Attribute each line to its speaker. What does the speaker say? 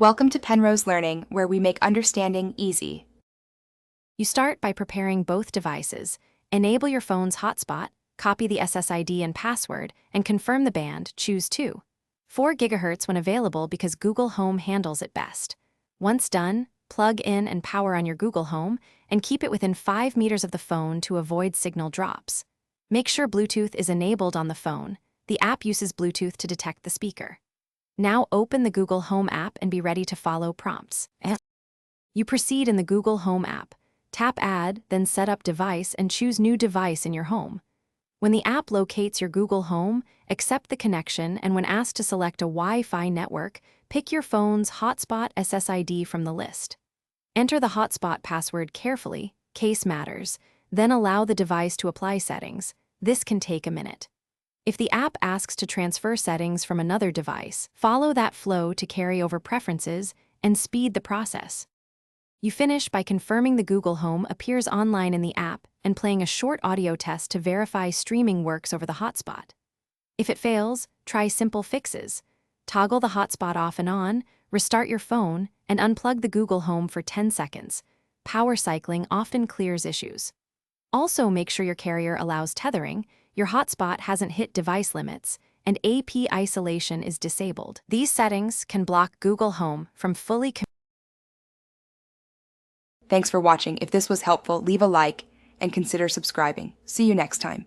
Speaker 1: Welcome to Penrose Learning, where we make understanding easy.
Speaker 2: You start by preparing both devices. Enable your phone's hotspot, copy the SSID and password, and confirm the band, choose 2. 4 GHz when available because Google Home handles it best. Once done, plug in and power on your Google Home, and keep it within 5 meters of the phone to avoid signal drops. Make sure Bluetooth is enabled on the phone. The app uses Bluetooth to detect the speaker. Now open the Google Home app and be ready to follow prompts. You proceed in the Google Home app. Tap Add, then Set Up Device and choose New Device in your home. When the app locates your Google Home, accept the connection, and when asked to select a Wi-Fi network, pick your phone's hotspot SSID from the list. Enter the hotspot password carefully, case matters, then allow the device to apply settings. This can take a minute. If the app asks to transfer settings from another device, follow that flow to carry over preferences and speed the process. You finish by confirming the Google Home appears online in the app and playing a short audio test to verify streaming works over the hotspot. If it fails, try simple fixes. Toggle the hotspot off and on, restart your phone, and unplug the Google Home for 10 seconds. Power cycling often clears issues. Also, make sure your carrier allows tethering, your hotspot hasn't hit device limits, and AP isolation is disabled. These settings can block Google Home from fully
Speaker 1: Thanks for watching. If this was helpful, leave a like and consider subscribing. See you next time.